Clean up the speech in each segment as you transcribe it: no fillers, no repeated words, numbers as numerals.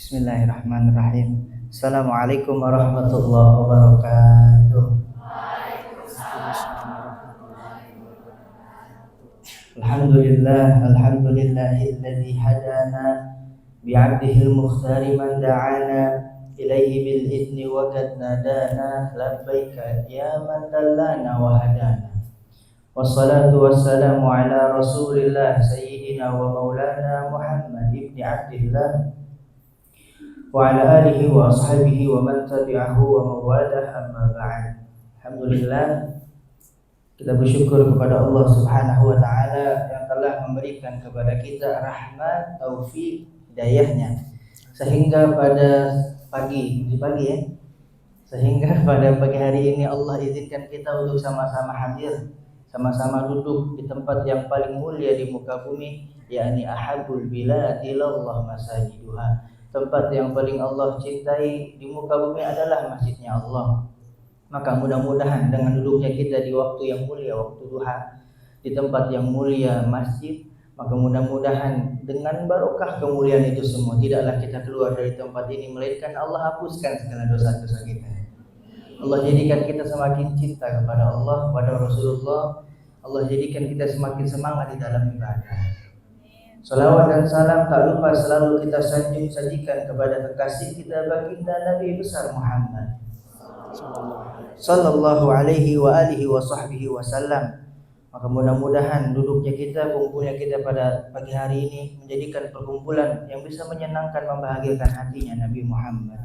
Bismillahirrahmanirrahim. Assalamualaikum warahmatullahi wabarakatuh. Alhamdulillahilladzi hadana bi'abdihil mukhtari man da'ana ilaihi bil idni wa qad nadana labbaika ya man dallana wa hadana. Wassalatu wassalamu ala Rasulillah sayyidina wa maulana Muhammad ibni Abdillah wa ala alihi wa ashabihi wa man tabi'ahu wa mawalah, amma ba'd. Alhamdulillah, kita bersyukur kepada Allah Subhanahu wa taala yang telah memberikan kepada kita rahmat, taufik, hidayahnya sehingga pada pagi hari ini Allah izinkan kita untuk sama-sama hadir, sama-sama duduk di tempat yang paling mulia di muka bumi, yakni ahabul bilad ilallah masajiduha. Tempat yang paling Allah cintai di muka bumi adalah masjidnya Allah. Maka mudah-mudahan dengan duduknya kita di waktu yang mulia, waktu duha, di tempat yang mulia masjid, maka mudah-mudahan dengan barokah kemuliaan itu semua, tidaklah kita keluar dari tempat ini melainkan Allah hapuskan segala dosa-dosa kita. Allah jadikan kita semakin cinta kepada Allah, kepada Rasulullah. Allah jadikan kita semakin semangat di dalam ibadah. Salawat dan salam tak lupa selalu kita sajikan kepada kekasih kita baginda Nabi besar Muhammad sallallahu alaihi wa alihi wa sahbihi wasallam. Maka mudah-mudahan duduknya kita, kumpulnya kita pada pagi hari ini menjadikan perkumpulan yang bisa menyenangkan, membahagiakan hatinya Nabi Muhammad.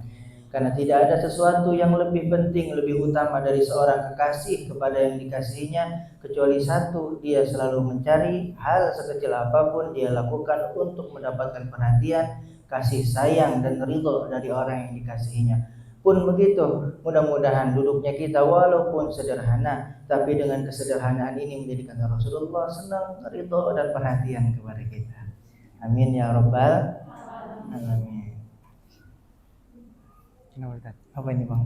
Karena tidak ada sesuatu yang lebih penting, lebih utama dari seorang kekasih kepada yang dikasihinya kecuali satu, dia selalu mencari hal sekecil apapun dia lakukan untuk mendapatkan perhatian, kasih sayang dan ridho dari orang yang dikasihinya. Pun begitu, mudah-mudahan duduknya kita walaupun sederhana, tapi dengan kesederhanaan ini menjadikan Rasulullah senang, ridho dan perhatian kepada kita. Amin ya rabbal alamin. Apa ini bang?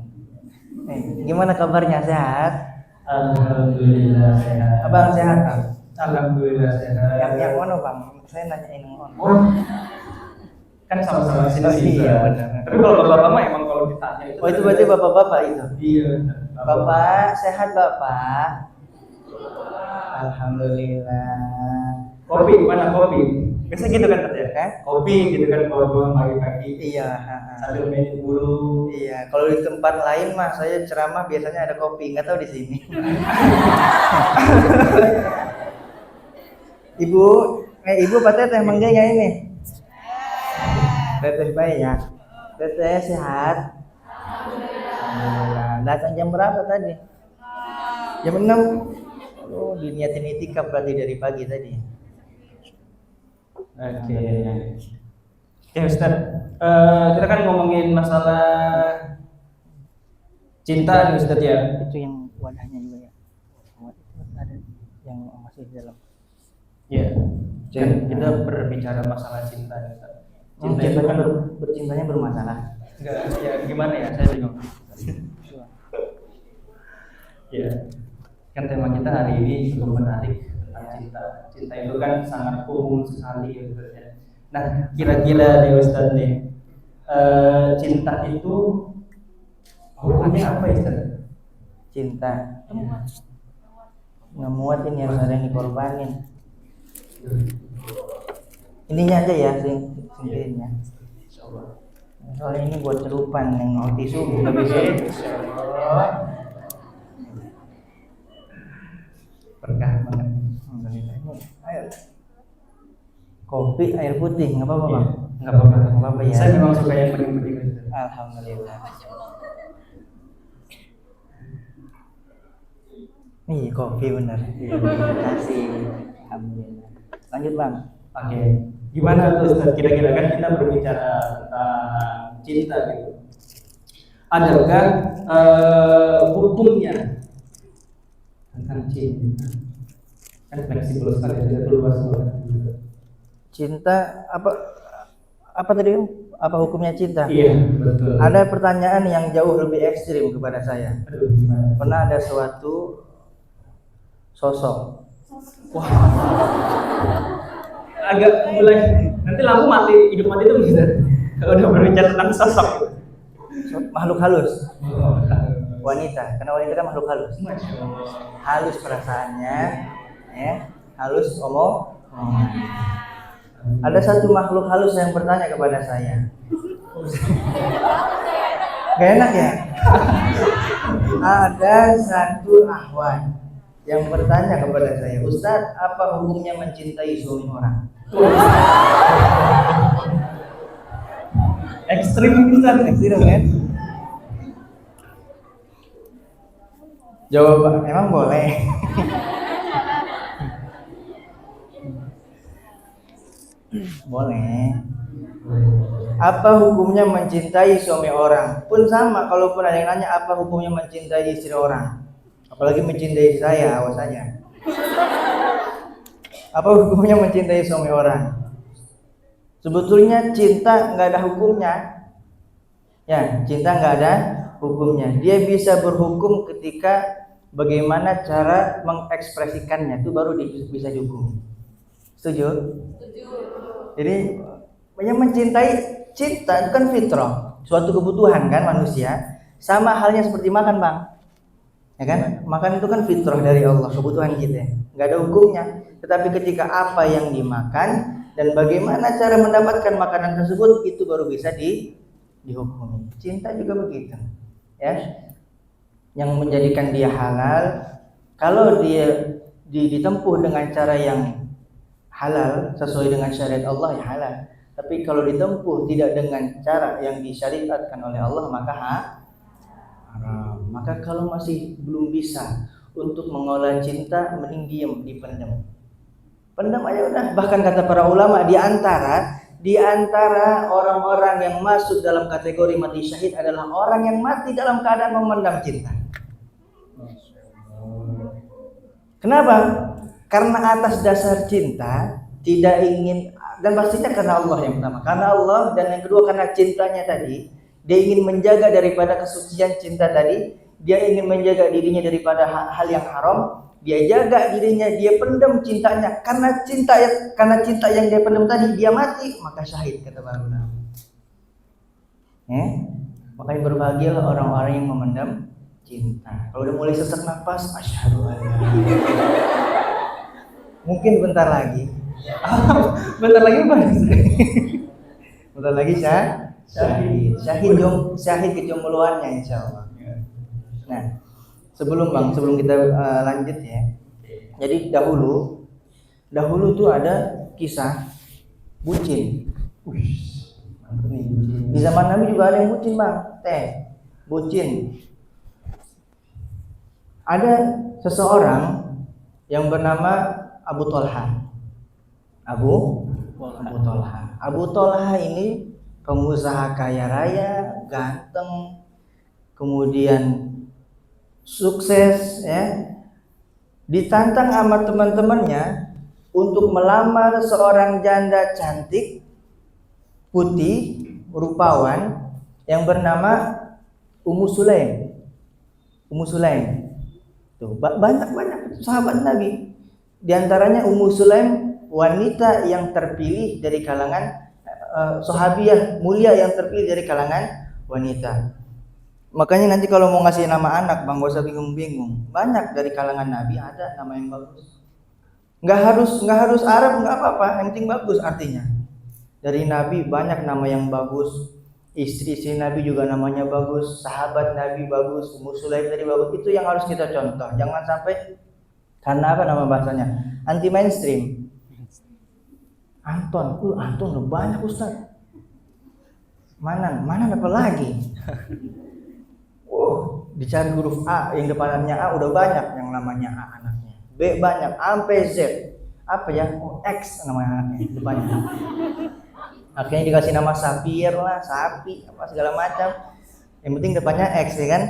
Gimana kabarnya, sehat? Alhamdulillah sehat. Abang sehat bang? Alhamdulillah sehat. Yang mana bang? Saya nanyain yang mana? Kan sama-sama sini. Iya benar. Tapi kalau bapak mah emang kalau ditanya itu. Oh itu berarti bapak-bapak itu? Iya. Bapak sehat bapak? Alhamdulillah. Kopi mana kopi? Biasa gitu kan tadi ya? Kopi gitu kan kalau pulang pagi-pagi. Iya. Sambil main bulu. Iya. Kalau di tempat lain mah saya ceramah biasanya ada kopi, nggak tahu di sini. Ibu patah teh mangganya ini. Teteh baik ya. Teteh sehat. Alhamdulillah. Datang jam berapa tadi? Jam 6. Oh, diniatin itikaf berarti dari pagi tadi. Oke. Ya Ustaz, kita kan ngomongin masalah cinta nih Ustaz ya. Itu yang wadahnya juga ya. Ada yang masih di dalam. Ya. Kita berbicara masalah cinta nih Ustaz. Bercintanya bermasalah. Enggak, ya gimana ya, saya bingung. Ya, kan tema kita hari ini cukup menarik tentang cinta. Cinta itu kan sangat umum sekali ya Ustaz ya. Nah, kira-kira nih Ustaz nih, cinta itu hukumnya apa Ustaz? Cinta nggak muat ini, harus ada yang dikorbanin. Ininya aja ya, singkirinnya. Soalnya ini buat celupan yang mau tisu nggak bisa. Berkah banget. Ayo. Kopi air putih nggak apa-apa bang? Nggak apa-apa. Nggak apa-apa ya. Saya memang suka yang bening-bening. Alhamdulillah. Nih kopi bener. Terima kasih. Alhamdulillah. Lanjut bang. Oke. Gimana tuh Ustaz? Kira-kira kan kita berbicara tentang cinta gitu. Adakah hukumnya tentang cinta? Kan fleksibel sekali, tidak luas banget. Cinta apa tadi? Apa hukumnya cinta? Iya, betul. Ada pertanyaan yang jauh lebih ekstrim kepada saya. Aduh, gimana? Pernah ada suatu sosok. Wah. Agak mulai nanti lampu mati, hidup mati itu bisa. Kalau udah berbicara tentang sosok Makhluk halus. Wanita, karena wanita kan makhluk halus. Halus perasaannya, ya, halus omong. Ada satu makhluk halus yang bertanya kepada saya. Gak enak ya? Ada satu akhwat yang bertanya kepada saya, Ustaz, apa hukumnya mencintai suami orang? ekstrim Ustaz, Ekstrim kan? Jawab, emang boleh. Boleh. Apa hukumnya mencintai suami orang? Pun sama, kalaupun ada yang nanya apa hukumnya mencintai istri orang, apalagi mencintai saya, awas aja. Apa hukumnya mencintai suami orang? Sebetulnya cinta nggak ada hukumnya. Ya, cinta nggak ada hukumnya. Dia bisa berhukum ketika bagaimana cara mengekspresikannya, itu baru bisa dihukum. Setuju? Jadi yang mencintai, cinta itu kan fitrah, suatu kebutuhan kan manusia. Sama halnya seperti makan, Bang. Ya kan? Makan itu kan fitrah dari Allah, kebutuhan kita. Nggak ada hukumnya. Tetapi ketika apa yang dimakan dan bagaimana cara mendapatkan makanan tersebut, itu baru bisa dihukumi. Cinta juga begitu. Ya. Yang menjadikan dia halal, kalau dia ditempuh dengan cara yang halal sesuai dengan syariat Allah, ya halal. Tapi kalau ditempuh tidak dengan cara yang disyariatkan oleh Allah, maka haram. Maka kalau masih belum bisa untuk mengolah cinta, mending diam, dipendam. Pendam aja udah. Bahkan kata para ulama, di antara orang-orang yang masuk dalam kategori mati syahid adalah orang yang mati dalam keadaan memendam cinta. Kenapa? Karena atas dasar cinta, tidak ingin, dan pastinya karena Allah yang pertama, karena Allah, dan yang kedua karena cintanya tadi, dia ingin menjaga daripada kesucian cinta tadi, dia ingin menjaga dirinya daripada hal yang haram, dia jaga dirinya, dia pendam cintanya, karena cinta yang dia pendam tadi, dia mati, maka syahid, kata para ulama. Makanya berbahagialah orang-orang yang memendam cinta. Kalau udah mulai sesak nafas, asyhadu an la ilaha illallah. Mungkin bentar lagi. bentar lagi apa? Bentar lagi syahid kejombloannya insyaallah. Nah, sebelum kita lanjut ya. Jadi dahulu tuh ada kisah bucin. Di zaman Nabi juga ada yang bucin, Bang. Bucin. Ada seseorang yang bernama Abu Tolha. Abu Tolha ini pengusaha kaya raya, ganteng, kemudian sukses, ya. Ditantang sama teman-temannya untuk melamar seorang janda cantik, putih, rupawan yang bernama Ummu Sulaim. Tuh, banyak sahabat Nabi. Di antaranya Ummu Sulaim, wanita yang terpilih dari kalangan sahabiah mulia yang terpilih dari kalangan wanita. Makanya nanti kalau mau ngasih nama anak, Bang, gak usah bingung-bingung. Banyak dari kalangan Nabi ada nama yang bagus. Nggak harus Arab, nggak apa-apa. Yang penting bagus artinya. Dari Nabi banyak nama yang bagus. Istri Nabi juga namanya bagus. Sahabat Nabi bagus. Ummu Sulaim tadi bagus. Itu yang harus kita contoh. Jangan sampai karena apa nama bahasanya? Anti mainstream. Anton udah banyak Ustaz. Mana apa lagi? Dicari huruf A yang depannya A udah banyak yang namanya A anaknya. B banyak, sampai Z. Apa ya? X namanya anaknya depannya. Akhirnya dikasih nama Sapir lah, sapi, apa segala macam. Yang penting depannya X, ya kan?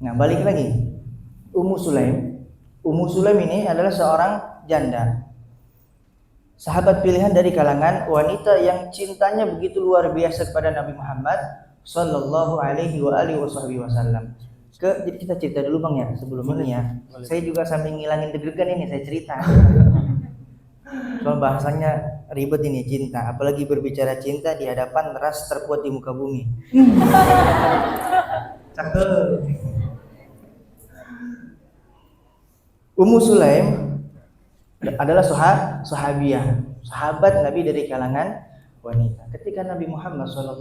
Nah, balik lagi. Ummu Sulaim ini adalah seorang janda. Sahabat pilihan dari kalangan wanita yang cintanya begitu luar biasa kepada Nabi Muhammad sallallahu alaihi wasallam. Jadi kita cerita dulu, Bang, ya sebelum ini ya. Saya juga sambil ngilangin deg-degan ini saya cerita. Soal bahasanya ribet ini cinta, apalagi berbicara cinta di hadapan ras terkuat di muka bumi. Cakep. Ummu Sulaim adalah sahabiah, sahabat Nabi dari kalangan wanita. Ketika Nabi Muhammad SAW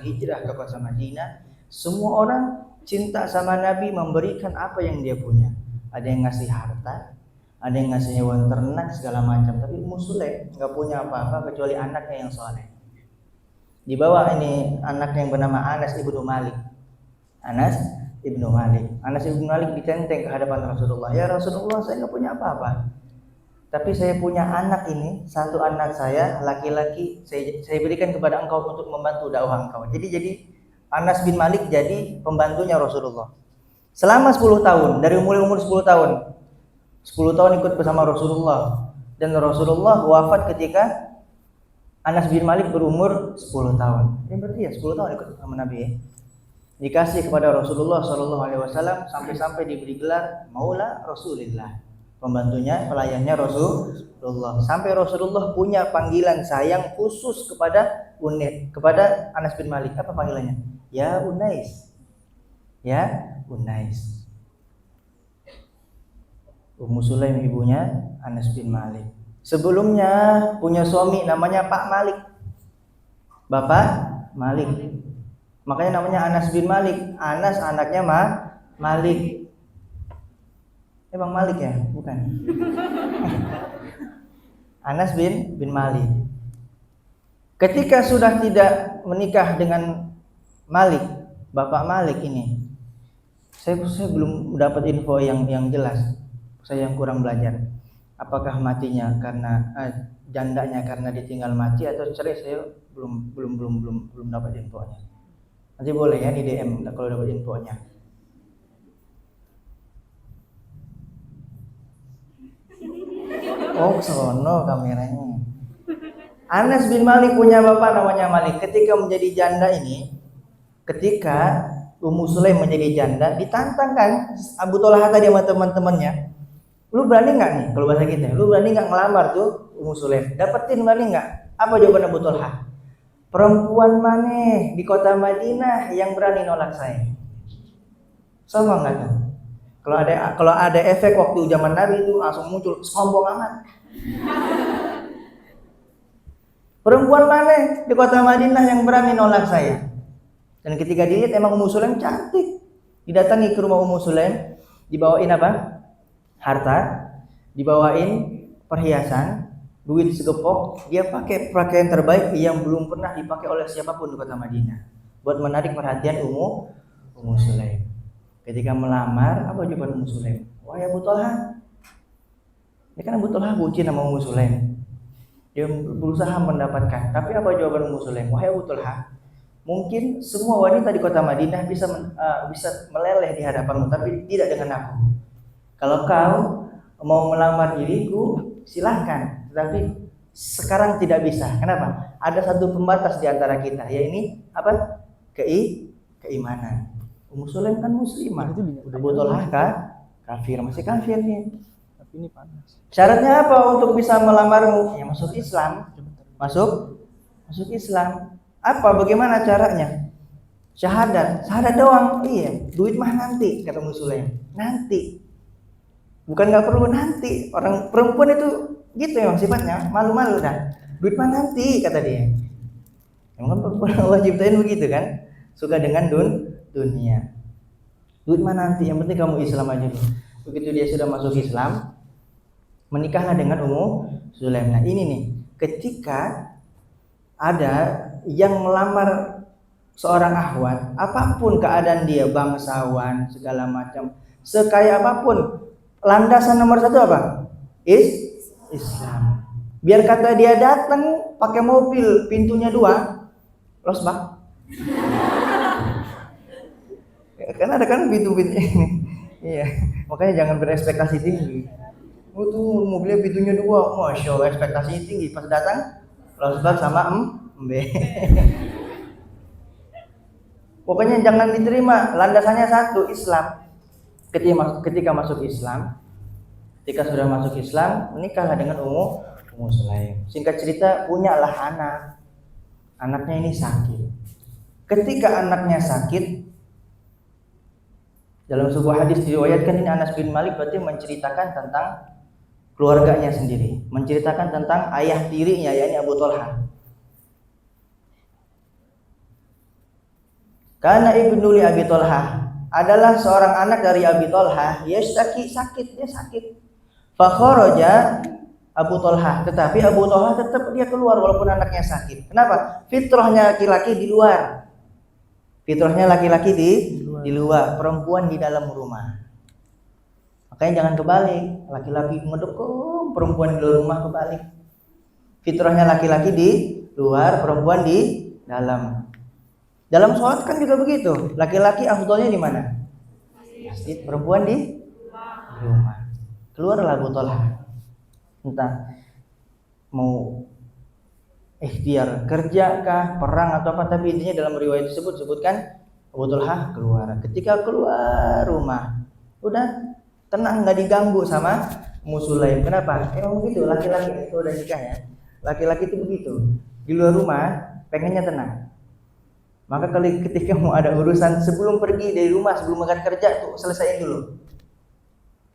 hijrah ke kota Madinah, semua orang cinta sama Nabi, memberikan apa yang dia punya. Ada yang ngasih harta, ada yang ngasih hewan ternak segala macam. Tapi Ummu Sulaim nggak punya apa-apa kecuali anaknya yang soleh. Di bawah ini anaknya yang bernama Anas ibnu Malik. Anas ibnu Malik ditenteng ke hadapan Rasulullah. Ya Rasulullah, saya nggak punya apa-apa. Tapi saya punya anak ini, satu anak saya laki-laki, saya berikan kepada engkau untuk membantu dakwah engkau. Jadi Anas bin Malik jadi pembantunya Rasulullah. Selama 10 tahun, dari mulai umur 10 tahun. 10 tahun ikut bersama Rasulullah. Dan Rasulullah wafat ketika Anas bin Malik berumur 10 tahun. Ini berarti ya 10 tahun ikut bersama Nabi ya. Dikasih kepada Rasulullah SAW sampai-sampai diberi gelar Maula Rasulillah, pembantunya, pelayannya Rasulullah. Sampai Rasulullah punya panggilan sayang khusus kepada Anas bin Malik. Apa panggilannya? Ya Unais. Ya Unais. Ummu Sulaim ibunya Anas bin Malik. Sebelumnya punya suami namanya Pak Malik. Bapak Malik. Makanya namanya Anas bin Malik. Anas anaknya Malik. Bang Malik ya? Bukan. Anas bin Malik. Ketika sudah tidak menikah dengan Malik, Bapak Malik ini, saya belum dapat info yang jelas. Saya yang kurang belajar. Apakah matinya karena jandanya karena ditinggal mati atau cerai, saya belum dapat infonya. Nanti boleh ya di DM kalau dapat infonya. Oh, sono kameranya. Anas bin Malik punya bapak namanya Malik. Ketika menjadi janda ini, ketika Ummu Sulaim menjadi janda, ditantang kan Abu Thalhah tadi sama teman-temannya. Lu berani nggak nih, kalau bahasa kita, lu berani nggak ngelamar tuh Ummu Sulaim? Dapetin berani nggak? Apa jawaban Abu Thalhah? Perempuan mana di kota Madinah yang berani nolak saya? Sama nggak tuh? Kalau ada efek waktu zaman Nabi itu langsung muncul sombong amat. Perempuan mana di kota Madinah yang berani nolak saya? Dan ketika dilihat emang Ummu Sulaim cantik, didatangi ke rumah Ummu Sulaim, dibawain apa? Harta, dibawain perhiasan, duit segepok. Dia pakai pakaian terbaik yang belum pernah dipakai oleh siapapun di kota Madinah, buat menarik perhatian Ummu Sulaim. Ketika melamar, apa jawaban Ummu Sulaim? Wahai Abu Thalhah. Ya kan Abu Thalhah bucin sama Ummu Sulaim. Dia berusaha mendapatkan. Tapi apa jawaban Ummu Sulaim? Wahai Abu Thalhah, mungkin semua wanita di kota Madinah bisa meleleh di hadapanmu, tapi tidak dengan aku. Kalau kau mau melamar diriku, silahkan. Tetapi sekarang tidak bisa. Kenapa? Ada satu pembatas di antara kita. Ya ini apa? Keimanan. Ummu Sulaim kan muslimah. Abu Thalhah kafir, masih kafir nih. Tapi ini panas. Syaratnya apa untuk bisa melamarmu? Ya masuk Islam. Masuk Islam. Apa? Bagaimana caranya? Syahadat doang. Iya. Duit mah nanti, kata Ummu Sulaim. Nanti. Bukan nggak perlu nanti. Orang perempuan itu gitu emang sifatnya, malu-malu dah. Duit mah nanti, kata dia. Emang perempuan Allah ciptain begitu kan? Suka dengan dunia. Duit mah nanti, yang penting kamu Islam aja dulu. Begitu dia sudah masuk Islam, menikahlah dengan Ummu Sulaim. Nah ini nih, ketika ada yang melamar seorang akhwat, apapun keadaan dia, bangsawan segala macam, sekaya apapun, landasan nomor satu apa? Islam. Biar kata dia datang pakai mobil pintunya 2, losbak. Kan ada kan pintu-pintu ini. Iya, makanya jangan berekspektasi tinggi. Oh tuh mobilnya pintunya 2, masya Allah ekspektasi tinggi. Pas datang losbak sama embe. Pokoknya jangan diterima. Landasannya satu, Islam. Ketika masuk Islam, ketika sudah masuk Islam, menikahlah dengan Ummu Ummu Sulaim. Singkat cerita, punyalah anak. Anaknya ini sakit. Ketika anaknya sakit, dalam sebuah hadis diriwayatkan ini Anas bin Malik berarti menceritakan tentang keluarganya sendiri, menceritakan tentang ayah tirinya yakni Abu Thalhah. Karena ibnu li Abi Thalhah adalah seorang anak dari Abi Thalhah, sakit, dia sakit. Fa kharaja Abu Thalhah, tetapi Abu Thalhah tetap dia keluar walaupun anaknya sakit. Kenapa? Fitrahnya laki-laki di luar. Fitrahnya laki-laki di luar, perempuan di dalam rumah. Makanya jangan kebalik, laki-laki ngedekung, perempuan di luar rumah kebalik. Fitrahnya laki-laki di luar, perempuan di dalam. Dalam sholat kan juga begitu, laki-laki afdhalnya di mana? Masjid, perempuan di rumah. Keluarlah Abu Thalhah. Entah mau ikhtiar kerja kah, perang atau apa, tapi intinya dalam riwayat tersebut sebutkan Abu Thalhah keluar. Ketika keluar rumah, udah tenang, nggak diganggu sama Ummu Sulaim. Kenapa? Emang begitu, laki-laki itu udah nikah ya. Laki-laki itu begitu, di luar rumah pengennya tenang. Maka ketika mau ada urusan sebelum pergi dari rumah, sebelum berangkat kerja tuh selesaiin dulu.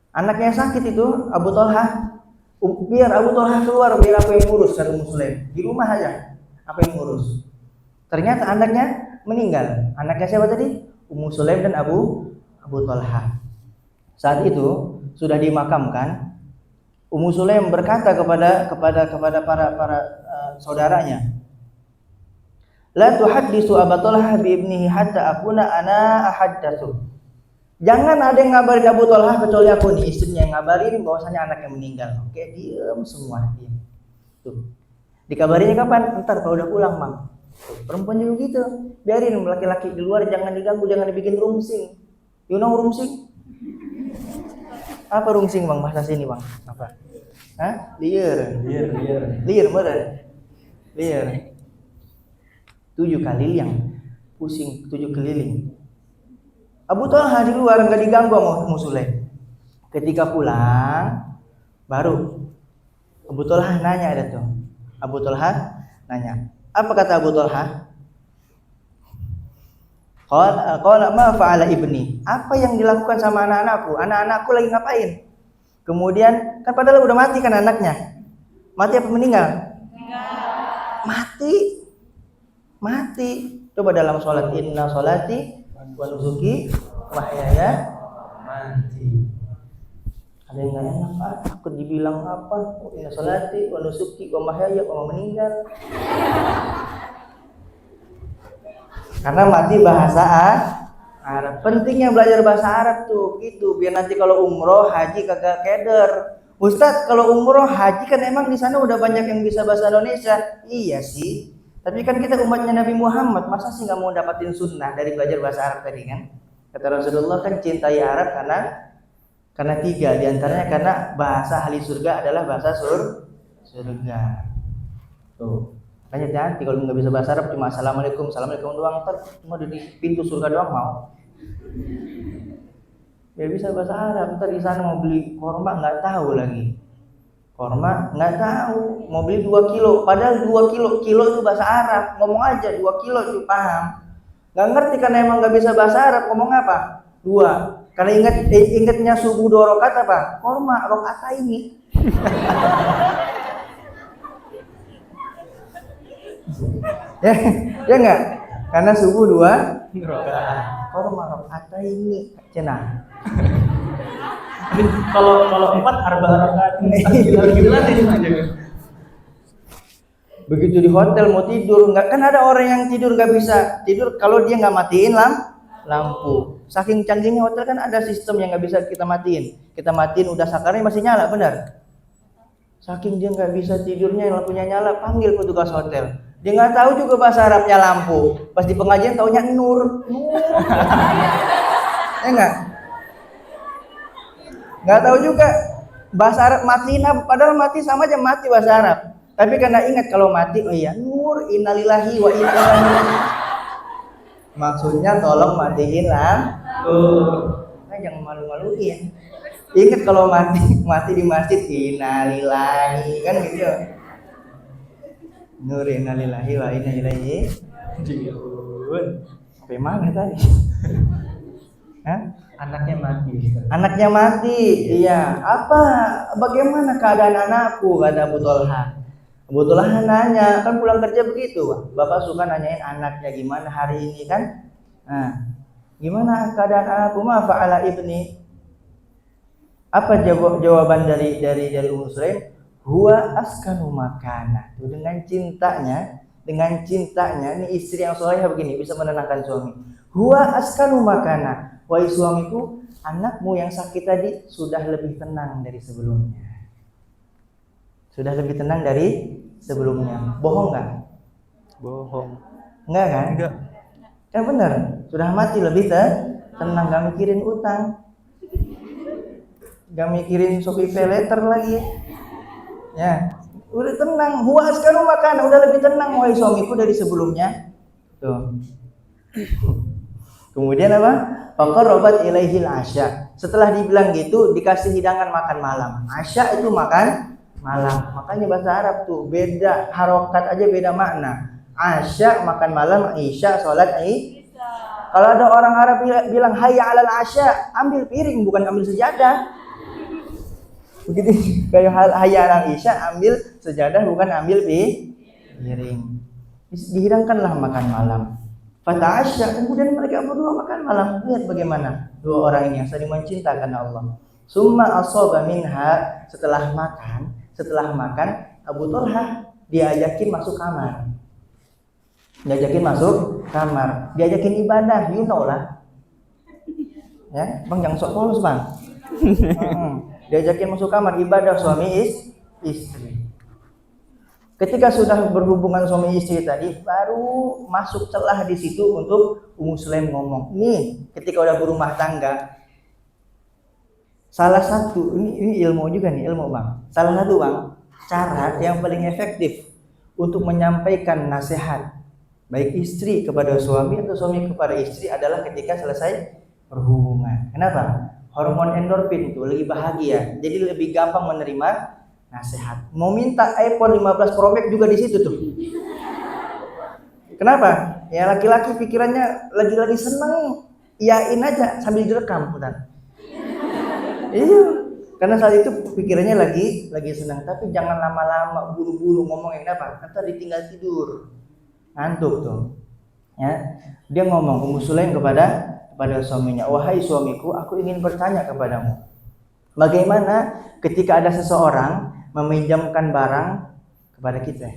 Anaknya sakit itu Abu Thalhah, biar Abu Thalhah keluar, biar aku yang ngurus, kata Ummu Sulaim. Di rumah aja, aku yang ngurus. Ternyata anaknya meninggal. Anaknya siapa tadi? Ummu Sulaim dan Abu Thalhah. Saat itu sudah dimakamkan. Ummu Sulaim berkata kepada para saudaranya, la tuhaddisu Abu Thalhah bi ibnihi hatta akuna ana ahaddatsu. Jangan ada yang ngabarin Abu Thalhah kecuali aku nih, istrinya yang ngabarin bahwasanya anaknya meninggal. Oke, diam semua, diam. Tuh. Dikabarinnya kapan? Ntar kalau udah pulang, Mang. Tuh, perempuan juga gitu. Biarin laki-laki di luar, jangan diganggu, jangan dibikin rungsing. You know rungsing? Apa rungsing, Bang? Bahasa sini, Bang. Apa? Hah? Liar. Liar, bener. Liar. 7 kali yang pusing, 7 keliling. Abu Thalhah di luar nggak diganggu sama Ummu Sulaim. Ketika pulang, baru Abu Thalhah nanya ada tuh. Abu Thalhah nanya, apa kata Abu Thalhah? Qala ma fa'ala ibni. Apa yang dilakukan sama anak-anakku? Anak-anakku lagi ngapain? Kemudian kan padahal udah mati kan anaknya. Mati apa meninggal? Mati. Coba dalam sholat, inna sholati wa nusuki wa mahyaya mati. Ada yang nggak enak, takut dibilang apa? Inna sholati wa nusuki wa mahyaya wa meninggal. Karena mati bahasa Arab. Pentingnya belajar bahasa Arab tuh gitu, biar nanti kalau umroh haji kagak keder. Ustadz, kalau umroh haji kan emang di sana udah banyak yang bisa bahasa Indonesia. Iya sih. Tapi kan kita umatnya Nabi Muhammad, masa sih nggak mau dapatin sunnah dari belajar bahasa Arab tadi kan? Kata Rasulullah kan cintai Arab karena 3, diantaranya karena bahasa ahli surga adalah bahasa surga. Tuh, makanya nanti kalau nggak bisa bahasa Arab cuma assalamualaikum doang, ntar cuma di pintu surga doang mau. Ya bisa bahasa Arab, ntar di sana mau beli korma nggak tahu lagi. Korma nggak tahu, mau beli 2 kilo, padahal 2 kilo itu bahasa Arab, ngomong aja 2 kilo itu paham. Nggak ngerti karena emang nggak bisa bahasa Arab, ngomong apa? 2. Karena ingatnya subuh 2 rakaat apa? Korma, rakaat ini. ya nggak? Karena subuh 2 rakaat. Korma, rakaat ini, cenah. Kalau 4 arba rakaat gitu aja. Begitu di hotel mau tidur, nggak kan ada orang yang tidur nggak bisa tidur kalau dia nggak matiin lampu. Saking canggihnya hotel kan ada sistem yang nggak bisa kita matiin. Kita matiin udah sakarnya masih nyala, benar. Saking dia nggak bisa tidurnya, lampunya nyala, panggil petugas hotel. Dia nggak tahu juga bahasa Arabnya lampu. Pas di pengajian taunya nur. Ya nggak? Nggak tahu juga bahasa Arab matiin apa, padahal mati sama aja mati bahasa Arab. Tapi karena ingat kalau mati, oh iya, nur innalillahi wa inna ilaihi. Maksudnya tolong matiin lampu. Nah, jangan malu-maluin. Ingat kalau mati di masjid, innalillahi kan gitu ya. Nur innalillahi wa inna ilaihi raji'un. Sampai mana tadi? Hah? Anaknya mati. Anaknya mati, iya. Apa? Bagaimana keadaan anakku? Kata Abu Tolha. Abu Tolha nanya, kan pulang kerja begitu, Bapak suka nanyain anaknya gimana hari ini kan? Nah, gimana keadaan anakku? Ma fa'ala ibni? Apa jawaban dari Ummu Sulaim? Huwa askanu makana. Tuh, dengan cintanya, ini istri yang solehah begini bisa menenangkan suami. Huwa askanu makana. Wahai suamiku, anakmu yang sakit tadi sudah lebih tenang dari sebelumnya. Sudah lebih tenang dari sebelumnya. Bohong nggak? Bohong. Enggak kan? Enggak. Kan benar. Sudah mati lebih tenang, nggak mikirin utang, nggak mikirin Shopee Pay Later lagi. Ya, udah tenang. Huwa askanu makana, udah lebih tenang wahai suamiku dari sebelumnya. Tuh. Kemudian apa? Faqarrabat ilaihil asya. Setelah dibilang gitu, dikasih hidangan makan malam. Asya itu makan malam. Makanya bahasa Arab tuh beda harokat aja beda makna. Asya makan malam, isya salat isya. Kalau ada orang Arab bilang hayya 'alal asya, ambil piring bukan ambil sejadah. Begitu kayak hayya 'alal isya, ambil sejadah bukan ambil piring. Dihidangkanlah makan malam. Fata'asya, kemudian mereka berdua makan malam. Lihat bagaimana dua orang ini yang saling mencinta karena Allah. Summa asaba minha, setelah makan Abu Tolha diajakin masuk kamar. Diajakin ibadah, you know lah. Ya, Bang jangan sok polos, Bang. Diajakin masuk kamar ibadah suami istri. Ketika sudah berhubungan suami istri tadi, baru masuk celah di situ untuk Ummu Sulaim ngomong. Nih, ketika udah berumah tangga, salah satu ini ilmu juga nih, ilmu Bang. Salah satu Bang, cara yang paling efektif untuk menyampaikan nasihat baik istri kepada suami atau suami kepada istri adalah ketika selesai berhubungan. Kenapa? Hormon endorfin itu lebih bahagia, jadi lebih gampang menerima nasihat. Mau minta iPhone 15 Pro Max juga di situ tuh. Kenapa? Ya laki-laki pikirannya lagi seneng, iyain aja sambil direkam, Ustaz. Iya, karena saat itu pikirannya lagi senang. Tapi jangan lama-lama buru-buru ngomongin apa, nanti ditinggal tidur, ngantuk tuh. Ya, dia ngomong Ummu Sulaim kepada suaminya, wahai suamiku, aku ingin bertanya kepadamu, bagaimana ketika ada seseorang meminjamkan barang kepada kita,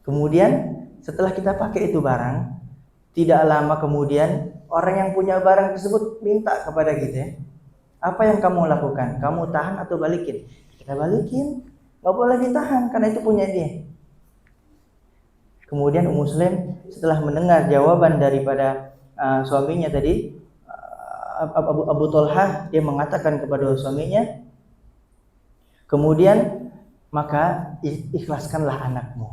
kemudian setelah kita pakai itu barang, tidak lama kemudian orang yang punya barang tersebut minta kepada kita, apa yang kamu lakukan? Kamu tahan atau balikin? Kita balikin, nggak boleh ditahan karena itu punya dia. Kemudian Ummu Sulaim setelah mendengar jawaban daripada suaminya tadi, Abu Tolha, dia mengatakan kepada suaminya, kemudian maka ikhlaskanlah anakmu.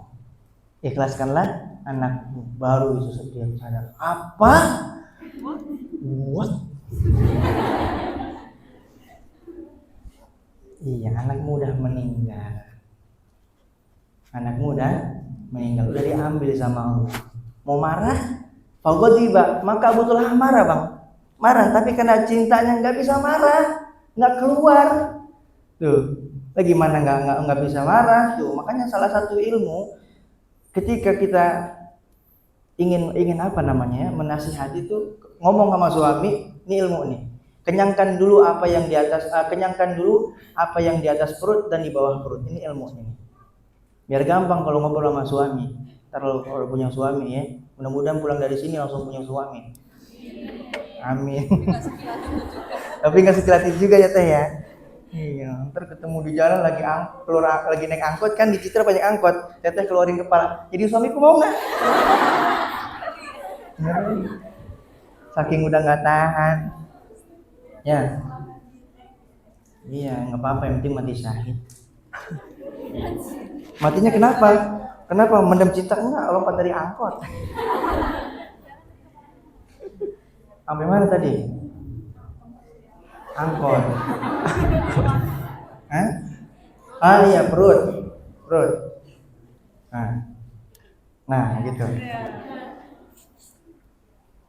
Baru itu dia sadar. Apa? What? Iya, anakmu udah meninggal. Udah diambil sama Allah. Mau marah? Faghadiba, maka Abu Tolha marah, Bang. Marah, tapi karena cintanya nggak bisa marah, nggak keluar. Tuh, bagaimana nggak bisa marah? Tuh, makanya salah satu ilmu ketika kita ingin apa namanya, menasihati itu ngomong sama suami, ini ilmu nih. Kenyangkan dulu apa yang di atas perut dan di bawah perut. Ini ilmu ini. Biar gampang kalau ngobrol sama suami. Kalau punya suami ya, mudah-mudahan pulang dari sini langsung punya suami. Amin. Tapi nggak sekilas itu juga ya Teh ya. Iya, ntar ketemu di jalan lagi naik angkot kan, di Citra banyak angkot. Teteh keluarin kepala. Jadi suamiku mau nggak? Saking udah nggak tahan. Ya. Iya, nggak apa-apa, yang penting mati syahid. Matinya kenapa? Kenapa? Mendem cinta? Enggak, lompat dari angkot. Sampai mana tadi? Angkot. Hah? Ah iya, perut. Nah gitu.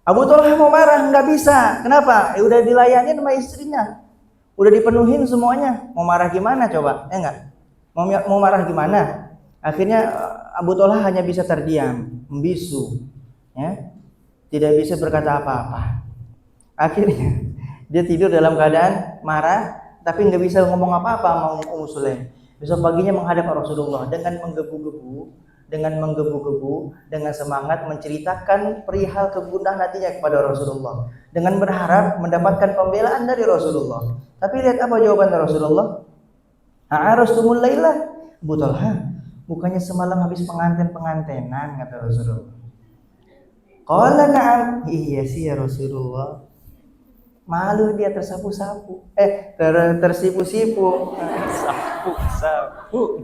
Abu Talha mau marah, nggak bisa. Kenapa? Udah dilayani sama istrinya, udah dipenuhin semuanya. Mau marah gimana coba? Enggak. Mau marah gimana? Akhirnya Abu Talha hanya bisa terdiam, membisu, ya, tidak bisa berkata apa-apa. Akhirnya dia tidur dalam keadaan marah, tapi nggak bisa ngomong apa-apa sama Ummu Sulaim. Besok paginya menghadap Rasulullah dengan menggebu-gebu, dengan semangat menceritakan perihal kegundahan hatinya kepada Rasulullah, dengan berharap mendapatkan pembelaan dari Rasulullah. Tapi lihat apa jawaban Rasulullah? A'arastumul lailah? Abu Talha, bukannya semalam habis pengantenan kata Rasulullah. Qala na'am. Iya sih ya Rasulullah. Malu dia tersapu-sapu. Tersipu-sipu. Sapu-sapu.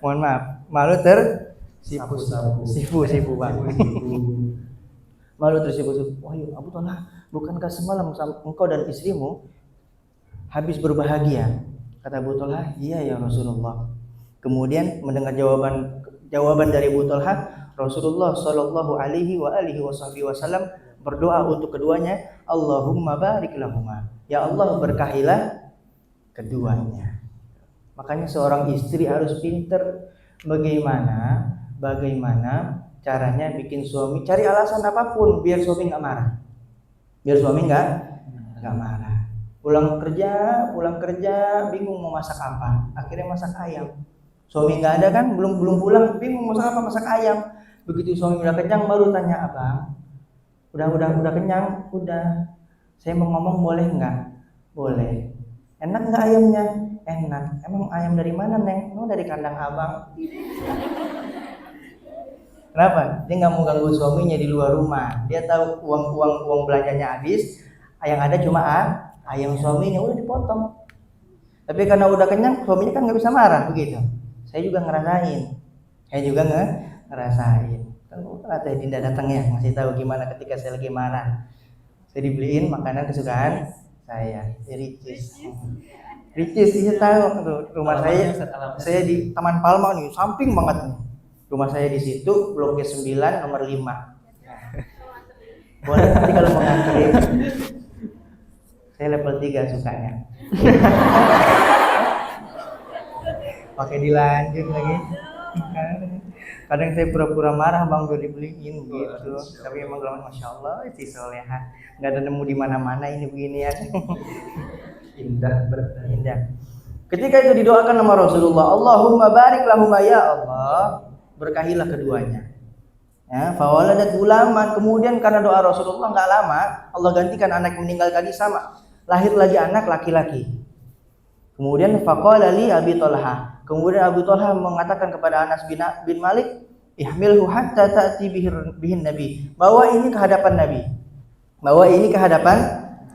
Mohon maaf, malu tersipu-sipu Bang. Malu tersipu-sipu. Wahyu Abu Talha, bukankah semalam engkau dan istrimu habis berbahagia? Kata Abu Talha, iya ya Rasulullah. Kemudian mendengar jawaban dari Abu Talha, Rasulullah Shallallahu Alaihi Wasallam berdoa untuk keduanya, Allahumma barik lahuma. Ya Allah berkahilah keduanya. Makanya seorang istri harus pinter bagaimana caranya bikin suami cari alasan apapun biar suami nggak marah. Biar suami nggak marah. Pulang kerja bingung mau masak apa. Akhirnya masak ayam. Suami nggak ada kan, belum pulang, bingung masak apa, masak ayam. Begitu suami udah kenyang baru tanya, abang, udah kenyang, udah. Saya mau ngomong boleh nggak? Boleh. Enak nggak ayamnya? Enak. Emang ayam dari mana Neng? Oh dari kandang abang. Kenapa? Dia nggak mau ganggu suaminya di luar rumah. Dia tahu uang belanjanya habis, yang ada cuma ayam suaminya udah dipotong. Tapi karena udah kenyang, suaminya kan nggak bisa marah begitu. Saya juga ngerasain. Kalau kata Dinda datang ya, ngasih tahu gimana ketika saya lagi marah. Saya dibeliin makanan kesukaan saya, Ricis. Saya tahu rumah saya di Taman Palma nih, samping banget nih. Rumah saya di situ, Blok G9 nomor 5. Boleh nanti kalau mau nganterin. Saya level 3 sukanya. Pakai dilanjut lagi. Kadang saya pura-pura marah bang udah dibeliin gitu. Tapi emang kalau masya Allah si soleha nggak ada nemu di mana-mana ini beginian. Indah. Ketika itu didoakan sama Rasulullah, Allahumma barik lahuma ya Allah, berkahilah keduanya. Ya, fawaladat gulaman. Kemudian karena doa Rasulullah nggak lama Allah gantikan anak meninggal tadi sama, lahir lagi anak laki-laki. Kemudian faqala li Abi Talha. Kemudian Abu Talha mengatakan kepada Anas bin Malik, ihmilhu hatta ta'ti bihin Nabi. Bawa ini ke hadapan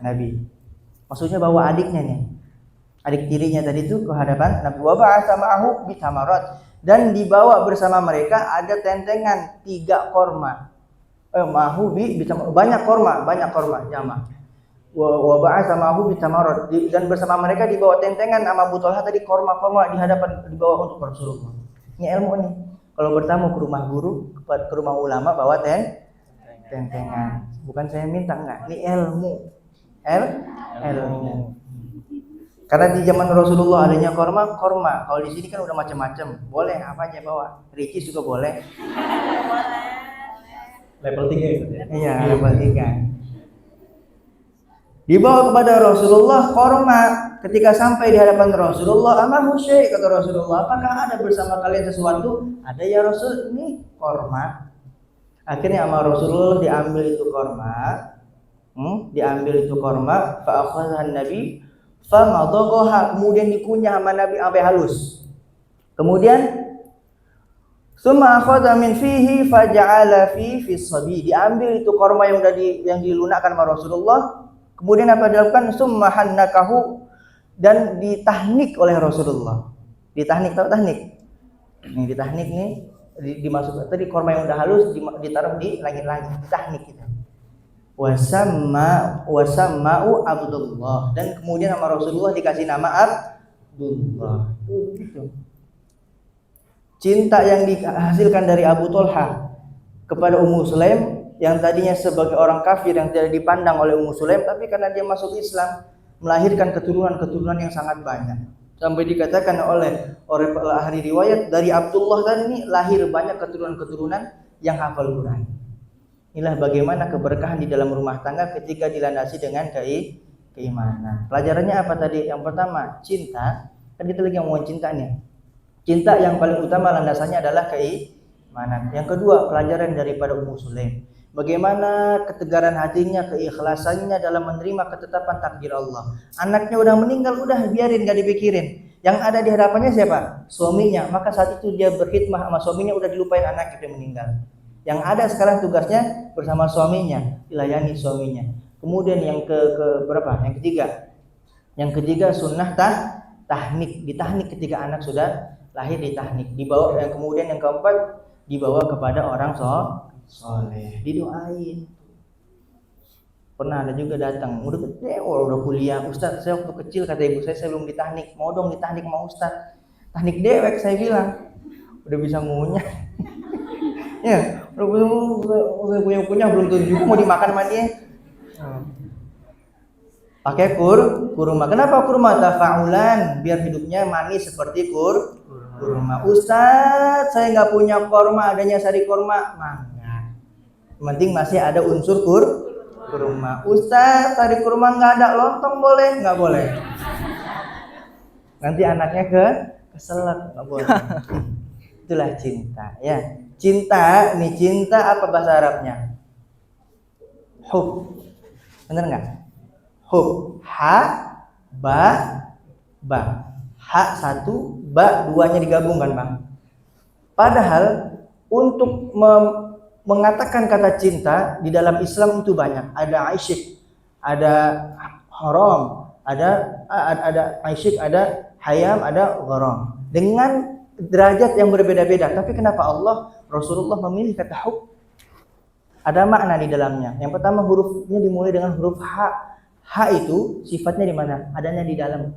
Nabi. Maksudnya bawa adiknya nih. Adik tirinya tadi itu ke hadapan Nabi. Wa ba'atsa ma'ahu bitamarat. Dan dibawa bersama mereka ada tentengan 3 korma. Banyak korma jamaah. Wa ba'atsa ma'ahu bitamarat. Dan bersama mereka dibawa tentengan sama Abu Talha tadi korma di hadapan dibawa untuk Rasulullah. Ini ilmu nih. Kalau bertamu ke rumah guru, ke rumah ulama bawa tentengan. Bukan saya minta enggak. Ini ilmu. Karena di zaman Rasulullah adanya korma. Kalau di sini kan udah macam-macam. Boleh apa aja bawa. Ricis juga boleh. Level 3 ya? Iya, level 3. Dibawa kepada Rasulullah korma. Ketika sampai di hadapan Rasulullah, amahu syai', kata Rasulullah, apakah ada bersama kalian sesuatu? Ada ya Rasul, ini korma. Akhirnya sama Rasulullah diambil itu korma, fa'akhadhan Nabi famadaghaha, kemudian dikunyah sama Nabi sampai halus. Kemudian summa akhadha min fihi faja'ala fi sabi, diambil itu korma yang dilunakkan sama Rasulullah. Kemudian apa dilakukan? Summa hannakahu, dan ditahnik oleh Rasulullah. Ditahnik, tahu tahnik? Nih ditahnik nih, dimasuk tadi korma yang udah halus ditaruh di langit-langit, ditahnik gitu. wasamma'u Abdullah, dan kemudian sama Rasulullah dikasih nama Abdullah. Gitu. Cinta yang dihasilkan dari Abu Thalhah kepada Ummu Sulaim yang tadinya sebagai orang kafir yang tidak dipandang oleh Ummu Sulaim, tapi karena dia masuk Islam melahirkan keturunan-keturunan yang sangat banyak. Sampai dikatakan oleh ahli riwayat dari Abdullah tadi ini lahir banyak keturunan-keturunan yang hafal Quran. Inilah bagaimana keberkahan di dalam rumah tangga ketika dilandasi dengan keimanan. Pelajarannya apa tadi? Yang pertama, cinta. Kan kita lagi ngomongin cinta nih. Cinta yang paling utama landasannya adalah keimanan. Yang kedua, pelajaran daripada Ummu Sulaim. Bagaimana ketegaran hatinya, keikhlasannya dalam menerima ketetapan takdir Allah. Anaknya udah meninggal, udah biarin, gak dipikirin. Yang ada di hadapannya siapa? Suaminya. Maka saat itu dia berkhidmah sama suaminya, udah dilupain anaknya dia meninggal. Yang ada sekarang tugasnya bersama suaminya, dilayani suaminya. Kemudian yang berapa? Yang ketiga. Yang ketiga sunnah tahnik, ditahnik ketika anak sudah lahir, ditahnik. Dibawa, yang kemudian yang keempat dibawa kepada orang soleh, didoain. Pernah ada juga datang, udah gede, udah kuliah, Ustaz, saya waktu kecil kata ibu saya belum ditahnik, mau dong ditahnik sama Ustaz. Tahnik dewek saya bilang, udah bisa ngunyah. Ya, udah punya belum tentu juga mau dimakan sama dia. Pakai kurma. Kenapa kurma? Tafaulan, biar hidupnya manis seperti kurma. Ustaz, saya nggak punya kurma, adanya sari kurma. Mangga. Penting masih ada unsur kurma. Ustaz, sari kurma nggak ada, lontong boleh? Nggak boleh. Nanti anaknya keselak, nggak boleh. Itulah cinta, ya. Cinta apa bahasa Arabnya? Hub. Bener nggak? Hub. Ba. Ha satu, ba duanya digabungkan, Bang. Padahal untuk mengatakan kata cinta di dalam Islam itu banyak. Ada aisyik, ada haram, ada aisyik, ada hayam, ada gharam. Dengan derajat yang berbeda-beda. Tapi kenapa Rasulullah memilih kata hub? Ada makna di dalamnya. Yang pertama, hurufnya dimulai dengan huruf ha. Ha itu sifatnya di mana? Adanya di dalam.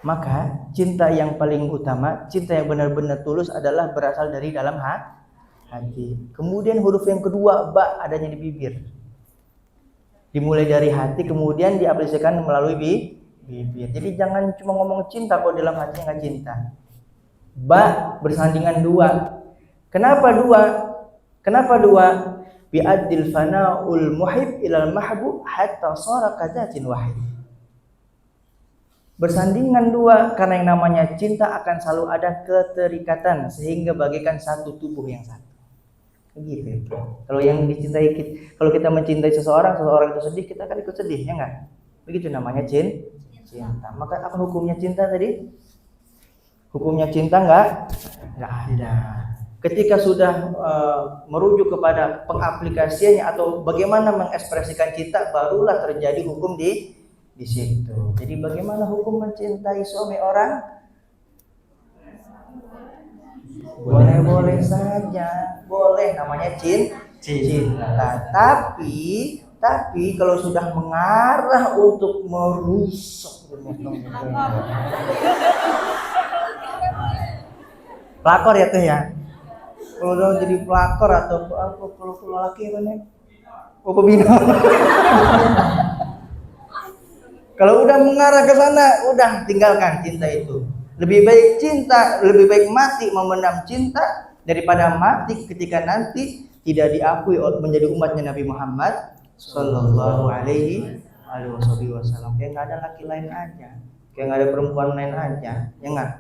Maka cinta yang paling utama, cinta yang benar-benar tulus adalah berasal dari dalam hati. Kemudian huruf yang kedua, ba, adanya di bibir. Dimulai dari hati, kemudian diaplikasikan melalui bibir. Jadi jangan cuma ngomong cinta kalau dalam hatinya nggak cinta. Ba bersandingan dua. Kenapa dua? Bi'addil fana'ul muhib ilal mahbub hatta sara kadzatin wahid. Bersandingan dua karena yang namanya cinta akan selalu ada keterikatan sehingga bagaikan satu tubuh yang satu. Begitu. Kalau yang dicintai, kalau kita mencintai seseorang itu sedih, kita akan ikut sedih, ya enggak? Begitu namanya cinta. Maka apa hukumnya cinta tadi? Hukumnya cinta enggak ada. Ketika sudah merujuk kepada pengaplikasiannya atau bagaimana mengekspresikan cinta, barulah terjadi hukum di situ. Jadi bagaimana hukum mencintai suami orang? Boleh saja, boleh, namanya cinta. Tapi kalau sudah mengarah untuk merusak pelakor ya tuh ya. Kalau udah jadi pelakor atau kalau laki apa nih? Pembina. Kalau udah mengarah ke sana, udah tinggalkan cinta itu. Lebih baik mati memendam cinta daripada mati ketika nanti tidak diakui menjadi umatnya Nabi Muhammad Sallallahu Alaihi Wasallam. Kayak nggak ada laki lain aja, kayak nggak ada perempuan lain aja, ya nggak?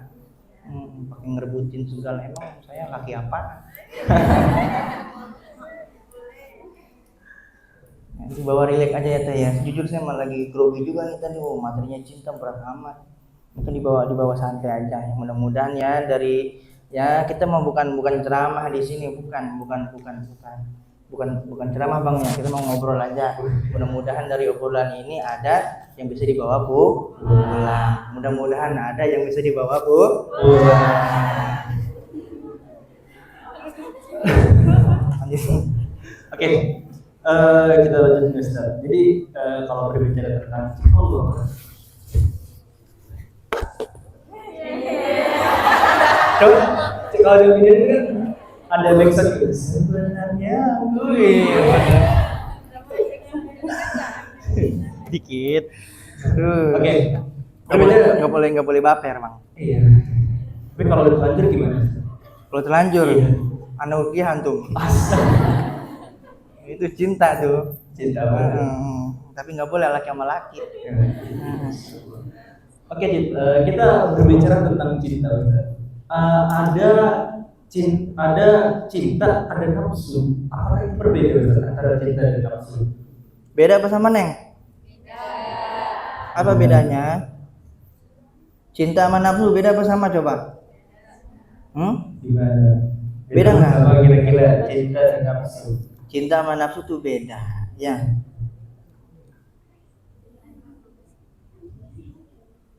Pakai ngerebutin segala, emang saya laki apa? Nanti bawa rileks aja ya teh ya. Jujur saya malah lagi grogi juga nih tadi. Materinya cinta berat amat. Mungkin dibawa santai aja. Mudah-mudahan ya dari ya kita mau bukan ceramah di sini, bukan ceramah Bang ya. Kita mau ngobrol aja. Mudah-mudahan dari obrolan ini ada yang bisa dibawa pulang. Mudah-mudahan ada yang bisa dibawa pulang. Oke. Kita lanjut Ustaz. Jadi kalau berbicara tentang Allah, kalau di video ini kan ada backsound gitu. Sebenarnya gue Dikit. Oke. Nggak boleh baper, Bang. Iya. Tapi kalau terlanjur gimana? Kalau terlanjur, Iya. analogi hantu. Itu cinta tuh. Cinta banget. Tapi nggak boleh laki sama laki. Oke, Jit. Kita berbicara tentang cinta, Ustaz. Ada cinta, ada nafsu. Apa yang berbeda Ustaz, antara cinta dan nafsu? Beda apa sama Neng? Apa bedanya? Cinta sama nafsu beda apa sama coba? Gimana? Beda nggak? Apa kira-kira cinta dan nafsu? Cinta sama nafsu tuh beda, ya.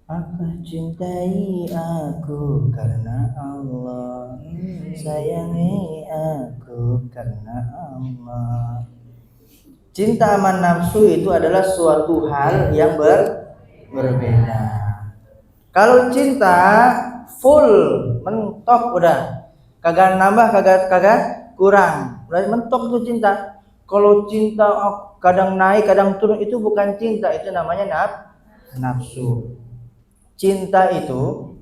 Aku cintai aku karena Allah, sayangi aku karena Allah. Cinta sama nafsu itu adalah suatu hal yang berbeda. Kalau cinta full mentok udah, kagak nambah kagak kurang, udah mentok tuh cinta. Kalau cinta kadang naik kadang turun itu bukan cinta, itu namanya nafsu. Cinta itu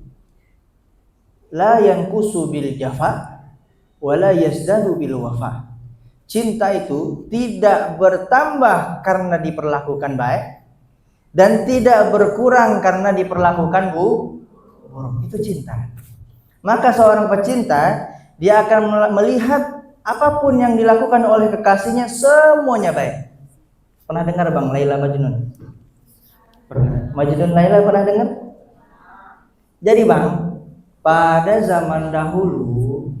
la yanqusu bil jafa wala yazdadu bil wafa. Cinta itu tidak bertambah karena diperlakukan baik dan tidak berkurang karena diperlakukan buruk. Itu cinta. Maka seorang pecinta dia akan melihat apapun yang dilakukan oleh kekasihnya semuanya baik. Pernah dengar Bang Laila Majnun? Pernah. Majnun Laila pernah dengar? Jadi Bang, pada zaman dahulu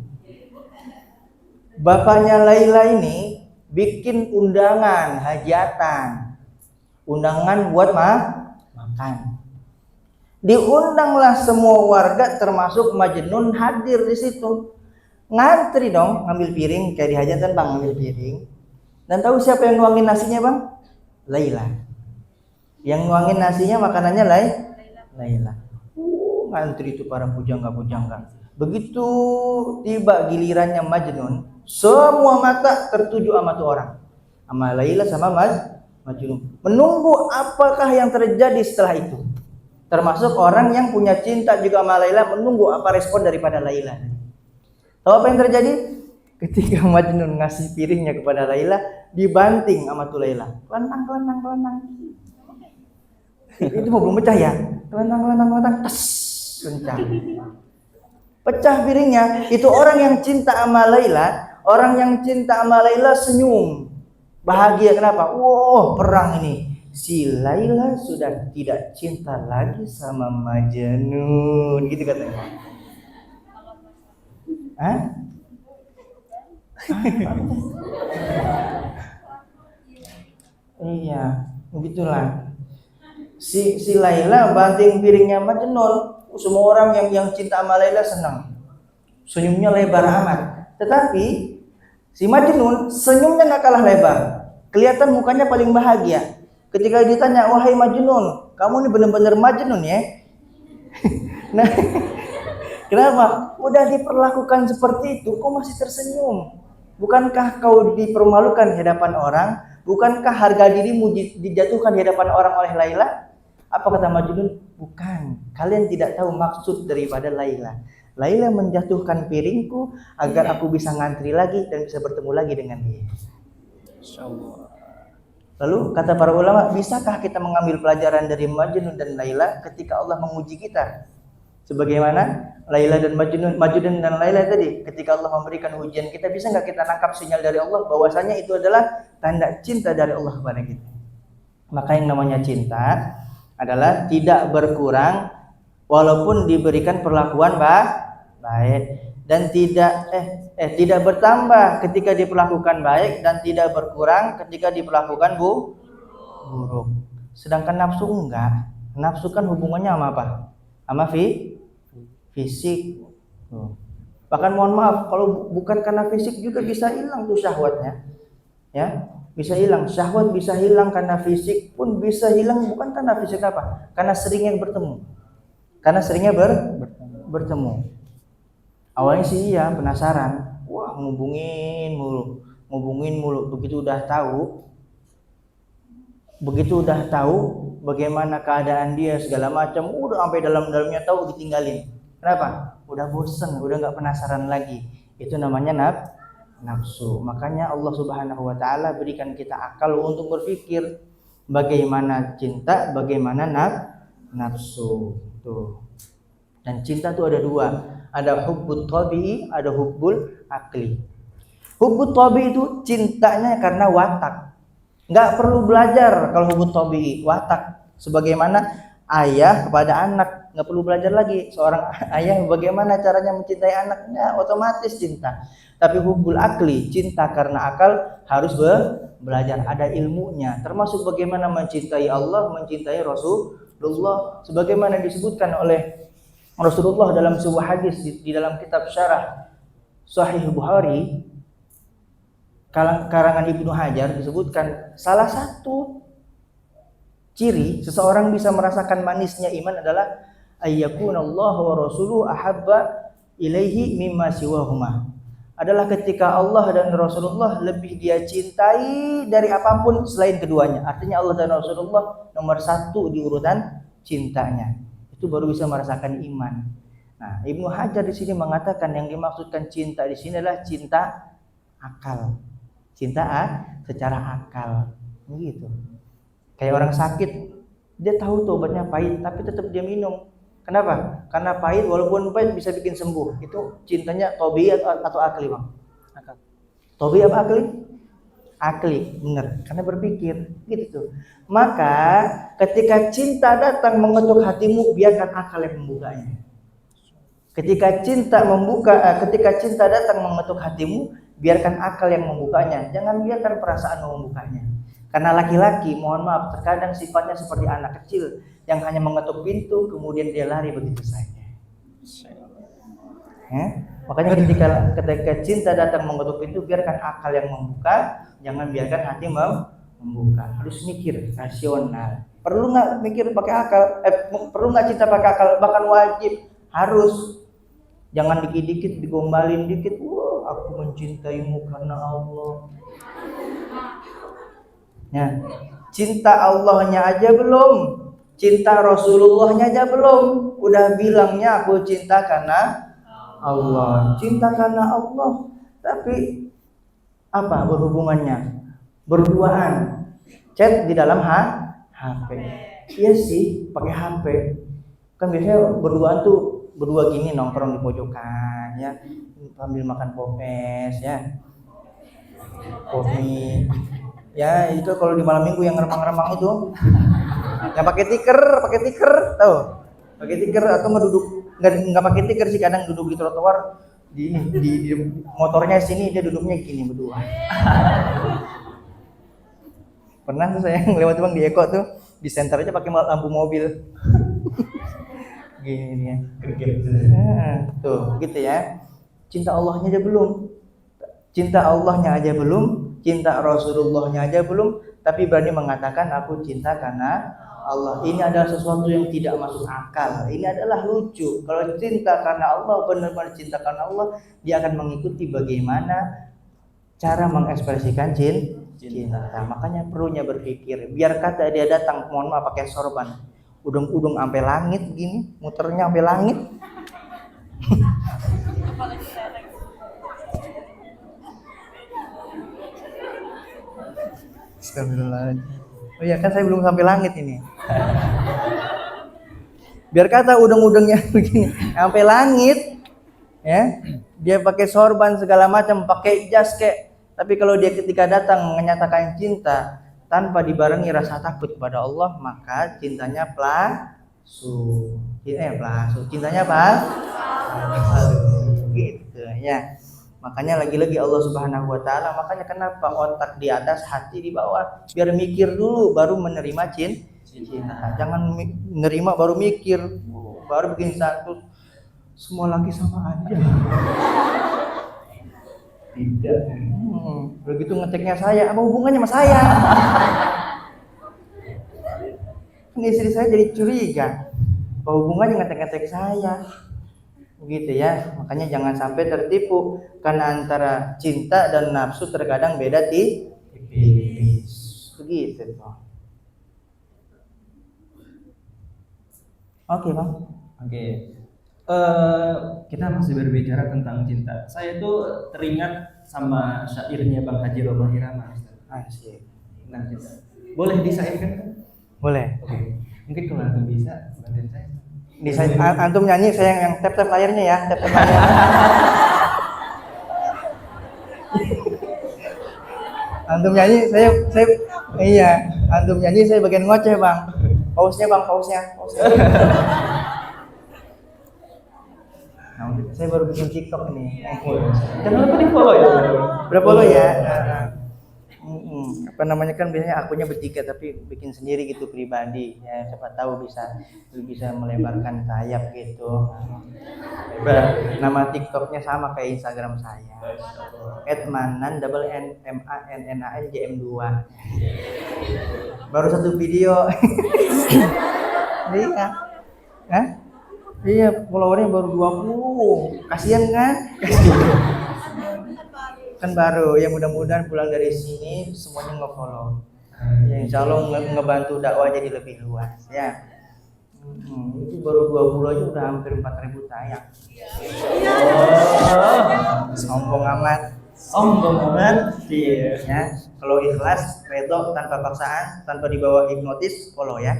bapaknya Laila ini bikin undangan hajatan, undangan buat makan. Diundanglah semua warga termasuk Majnun hadir di situ. Ngantri dong, ngambil piring kayak di hajatan Bang, ngambil piring. Dan tahu siapa yang nuangin nasinya Bang? Laila. Yang nuangin nasinya makanannya Laila. Ngantri itu para pujangga-pujangga. Begitu tiba gilirannya Majnun, semua mata tertuju sama tuh orang, sama Laila sama Majnun, menunggu apakah yang terjadi setelah itu. Termasuk orang yang punya cinta juga sama Laila, menunggu apa respon daripada Laila. Tahu apa yang terjadi? Ketika Majnun ngasih piringnya kepada Laila, dibanting sama tuh Laila. Kelentang. Itu mau belum pecah ya? Kelentang, tas, pecah. Pecah piringnya. Itu orang yang cinta sama Laila, orang yang cinta sama Laila senyum, bahagia. Kenapa? Wow, perang ini. Si Laila sudah tidak cinta lagi sama Majnun, gitu katanya. Hah? Iya, begitulah. Si Laila banting piringnya Majnun. Semua orang yang cinta sama Laila senang. Senyumnya lebar amat. Tetapi si Majnun senyumnya nggak kalah lebar. Kelihatan mukanya paling bahagia. Ketika ditanya, wahai Majnun, kamu ini benar-benar Majnun ya? Nah, kenapa? Udah diperlakukan seperti itu, kok masih tersenyum? Bukankah kau dipermalukan di hadapan orang? Bukankah harga dirimu dijatuhkan di hadapan orang oleh Laila? Apa kata Majnun? Bukan. Kalian tidak tahu maksud daripada Laila. Laila menjatuhkan piringku agar aku bisa ngantri lagi dan bisa bertemu lagi dengan dia. Insyaallah. Lalu kata para ulama, bisakah kita mengambil pelajaran dari Majnun dan Laila ketika Allah menguji kita? Sebagaimana Laila dan Majnun dan Laila tadi, ketika Allah memberikan ujian kita, bisa nggak kita nangkap sinyal dari Allah bahwasanya itu adalah tanda cinta dari Allah kepada kita? Maka yang namanya cinta adalah tidak berkurang walaupun diberikan perlakuan baik, dan tidak bertambah ketika diperlakukan baik dan tidak berkurang ketika diperlakukan buruk. Sedangkan nafsu enggak. Nafsu kan hubungannya sama apa? Sama fisik. Bahkan mohon maaf, kalau bukan karena fisik juga bisa hilang tuh syahwatnya. Ya. bisa hilang, syahwat bisa hilang, karena fisik pun bisa hilang, bukan karena fisik apa? Karena seringnya bertemu. Karena seringnya bertemu. Awalnya sih iya penasaran, wah ngubungin mulu. Begitu udah tahu bagaimana keadaan dia segala macam, udah sampai dalam-dalamnya tahu, ditinggalin. Kenapa? Udah bosen, udah nggak penasaran lagi. Itu namanya nafsu. Makanya Allah Subhanahu wa taala berikan kita akal untuk berpikir bagaimana cinta, bagaimana nafsu. Tuh. Dan cinta itu ada dua, ada hubbut tabi'i, ada hubbul akli. Hubbut tabi'i itu cintanya karena watak. Nggak perlu belajar kalau hubbut tabi'i, watak. Sebagaimana ayah kepada anak, nggak perlu belajar lagi. Seorang ayah bagaimana caranya mencintai anaknya, otomatis cinta. Tapi hubbul akli, cinta karena akal, harus belajar, ada ilmunya. Termasuk bagaimana mencintai Allah, mencintai Rasulullah. Sebagaimana disebutkan oleh Rasulullah dalam sebuah hadis di dalam kitab syarah Sahih Bukhari, karangan Ibnu Hajar, disebutkan salah satu ciri seseorang bisa merasakan manisnya iman adalah ayyakunallahu wa rasuluhu ahabba ilaihi mimma siwahuma. Adalah ketika Allah dan Rasulullah lebih dia cintai dari apapun selain keduanya. Artinya Allah dan Rasulullah nomor satu di urutan cintanya. Itu baru bisa merasakan iman. Nah, Ibnu Hajar di sini mengatakan yang dimaksudkan cinta di sini adalah cinta akal. Cinta secara akal. Begitu. Kayak orang sakit, dia tahu tuh obatnya pahit tapi tetap dia minum. Kenapa? Karena pahit, walaupun pahit bisa bikin sembuh. Itu cintanya tabii atau akli, Bang? Akal. Tabii apa akli? Akli, benar, karena berpikir gitu. Maka ketika cinta datang mengetuk hatimu, biarkan akal yang membukanya. Ketika cinta datang mengetuk hatimu, biarkan akal yang membukanya. Jangan biarkan perasaan membukanya. Karena laki-laki, mohon maaf, terkadang sifatnya seperti anak kecil yang hanya mengetuk pintu kemudian dia lari begitu saja. Makanya ketika cinta datang mengetuk pintu, biarkan akal yang membuka, jangan biarkan hati membuka. Harus mikir, rasional. Perlu nggak mikir pakai akal? Perlu nggak cinta pakai akal? Bahkan wajib, harus. Jangan dikit-dikit digombalin dikit. Wah, aku mencintaimu karena Allah. Ya, cinta Allahnya aja belum, cinta Rasulullahnya aja belum. Udah bilangnya aku cinta karena Allah, cinta karena Allah. Tapi apa berhubungannya? Berduaan, chat di dalam HP. Iya sih, pakai HP. Kan biasanya berduaan tuh berdua gini nongkrong di pojokan, ya, sambil makan popes, ya, kopi. Ya itu kalau di malam minggu yang remang-remang itu, yang pakai tiker, tahu? Pakai tiker atau nggak pakai tiker sih, kadang duduk di trotoar, di motornya sini dia duduknya gini berdua. Pernah tuh saya lewat Bang di Eko tuh, di senter aja pakai lampu mobil. Gini ya. Tuh gitu ya. Cinta Allahnya aja belum. Cinta Allahnya aja belum, cinta Rasulullahnya aja belum, tapi berani mengatakan aku cinta karena Allah. Ini adalah sesuatu yang tidak masuk akal. Ini adalah lucu. Kalau cinta karena Allah, benar-benar cinta karena Allah, dia akan mengikuti bagaimana cara mengekspresikan cinta. Makanya perlunya berpikir. Biar kata dia datang, mohon maaf, pakai sorban, udung-udung sampai langit gini, muternya sampai langit. Astagfirullahaladzim. Oh iya kan saya belum sampai langit ini. Biar kata udeng-udengnya begini sampai langit, ya. Dia pakai sorban segala macam, pakai jas kek. Tapi kalau dia ketika datang menyatakan cinta tanpa dibarengi rasa takut kepada Allah, maka cintanya palsu. Cintanya palsu. Gitu ya. Makanya lagi-lagi Allah Subhanahu wa taala, makanya kenapa otak di atas, hati di bawah, biar mikir dulu baru menerima cinta. Jangan menerima baru mikir, baru bikin satu, semua lagi sama aja. Tidak. Begitu ngeceknya saya, apa hubungannya sama saya? Ini istri saya jadi curiga, apa hubungannya ngecek-ngecek saya? Begitu ya, makanya jangan sampai tertipu karena antara cinta dan nafsu terkadang beda tipis. Begitu toh. Oke bang. Oke. Kita masih berbicara tentang cinta. Saya tuh teringat sama syairnya Bang Haji Roma Irama. Asik. Tentang cinta. Boleh disairkan? Boleh. Oke. Mungkin kalau antum bisa bantuin saya. Bisa antum nyanyi, saya yang tap layarnya ya, tap layarnya. Antum nyanyi, saya iya, antum nyanyi saya bagian ngoceh bang. Pausnya bang, pausnya. Nah, saya baru bikin TikTok nih. Jangan lupa di follow ya. Berapa lo ya? Apa namanya kan biasanya akunnya bertiga tapi bikin sendiri gitu pribadi ya, siapa tahu bisa melebarkan sayap gitu. Nama TikToknya sama kayak Instagram saya, @manan_jm2. Baru satu video. Iya. Hah? Iya, followernya baru 20. Kasihan kan? Kan baru ya, mudah-mudahan pulang dari sini semuanya nge-follow ya, insya Allah ngebantu dakwah jadi lebih luas ya. Itu baru 20 aja udah hampir 4.000 tayang. Sombong amat. Iya ya, kalau ikhlas redho tanpa paksaan, tanpa dibawa hipnotis, follow ya.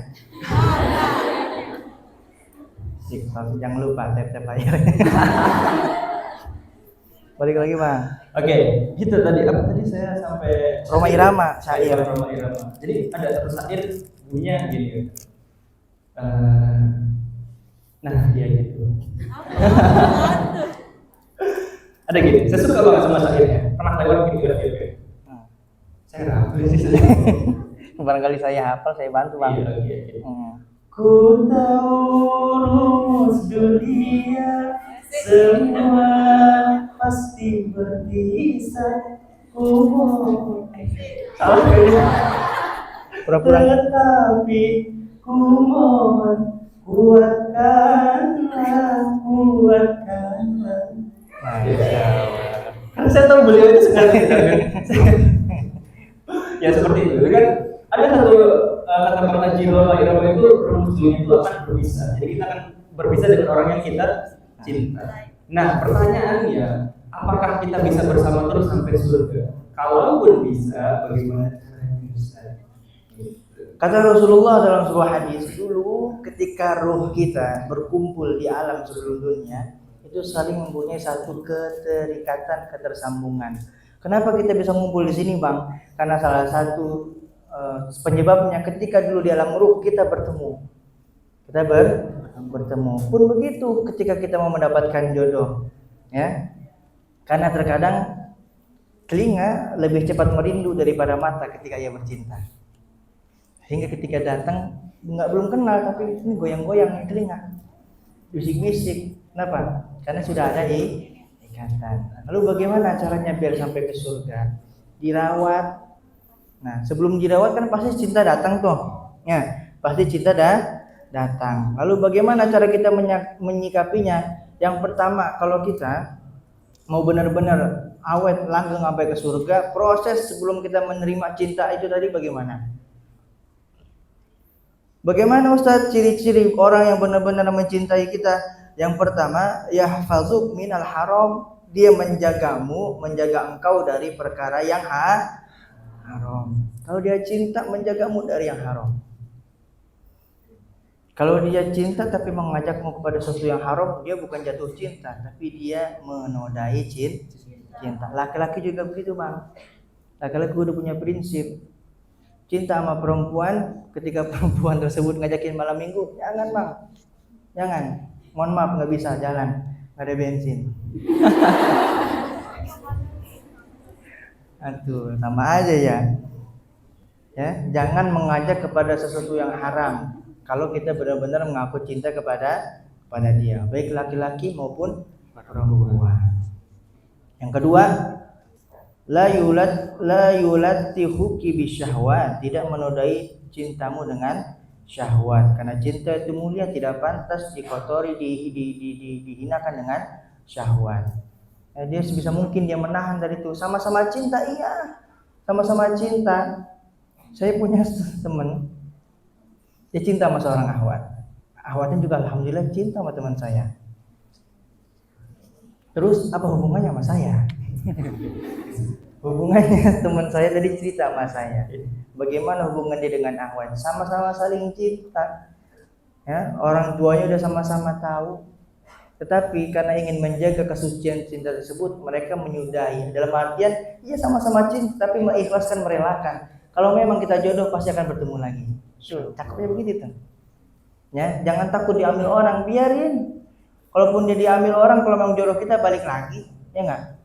Jangan lupa tap layar. Balik lagi bang. Oke, gitu tadi apa tadi saya sampai Roma Irama, syair. Roma Irama. Jadi ada satu syair bunyinya gini. Nah, dia gitu. Ada gini, saya suka banget sama syairnya. Pernah lewat gitu ya. Saya hafal sih. Barangkali saya hafal, saya bantu bang. Iya. Ku tahu rumus dunia semua pasti berpisah. Salah kayaknya. Pura-pura. Tetapi ku mohon kuatkanlah. Karena saya tahu beliau itu sekali. Ya seperti itu kan. Ada satu kata Bang Haji Roma Irama itu rumus dunia itu akan berpisah. Jadi kita akan berpisah dengan orang yang kita cinta. Nah pertanyaannya, apakah kita bisa bersama terus sampai surga? Kalaupun bisa, bagaimana caranya bisa? Kata Rasulullah dalam sebuah hadis, dulu ketika ruh kita berkumpul di alam sebelum dunia, itu saling mempunyai satu keterikatan, ketersambungan. Kenapa kita bisa ngumpul di sini bang? Karena salah satu penyebabnya ketika dulu di alam ruh kita bertemu. Bertemu. Pun begitu ketika kita mau mendapatkan jodoh, ya. Karena terkadang telinga lebih cepat merindu daripada mata ketika ia bercinta. Hingga ketika datang belum kenal tapi ini goyang-goyang telinga, bisik-bisik. Kenapa? Karena sudah ada ikatan. Lalu bagaimana caranya biar sampai ke surga? Dirawat. Nah, sebelum dirawat kan pasti cinta datang tuh. Ya, pasti cinta datang. Lalu bagaimana cara kita menyikapinya? Yang pertama, kalau kita mau benar-benar awet langgeng sampai ke surga, proses sebelum kita menerima cinta itu tadi bagaimana? Bagaimana Ustaz ciri-ciri orang yang benar-benar mencintai kita? Yang pertama, yahfazuk minal haram, dia menjaga engkau dari perkara yang haram. Kalau dia cinta, menjagamu dari yang haram. Kalau dia cinta tapi mengajakmu kepada sesuatu yang haram, dia bukan jatuh cinta, tapi dia menodai cinta. Laki-laki juga begitu bang. Laki-laki udah punya prinsip. Cinta sama perempuan, ketika perempuan tersebut ngajakin malam minggu, jangan bang, jangan. Mohon maaf nggak bisa jalan, nggak ada bensin. Aduh, sama aja ya. Ya, jangan mengajak kepada sesuatu yang haram. Kalau kita benar-benar mengaku cinta kepada dia, baik laki-laki maupun perempuan. Yang kedua, la yulattihuki bisyahwat, tidak menodai cintamu dengan syahwat, karena cinta itu mulia, tidak pantas dikotori, dihinakan dengan syahwat. Dia sebisa mungkin dia menahan dari itu. Sama-sama cinta, iya, sama-sama cinta. Saya punya teman, dia cinta sama seorang akhwat. Akhwatnya juga alhamdulillah cinta sama teman saya. Terus apa hubungannya sama saya? Hubungannya teman saya tadi cerita sama saya. Bagaimana hubungan dia dengan akhwat? Sama-sama saling cinta. Ya, orang tuanya udah sama-sama tahu. Tetapi karena ingin menjaga kesucian cinta tersebut, mereka menyudahi. Dalam artian, iya sama-sama cinta, tapi mengikhlaskan, merelakan. Kalau memang kita jodoh, pasti akan bertemu lagi. Cakepnya begitu tuh. Ya, jangan takut diambil orang, biarin. Kalaupun dia diambil orang, kalau memang jodoh kita balik lagi, ya enggak?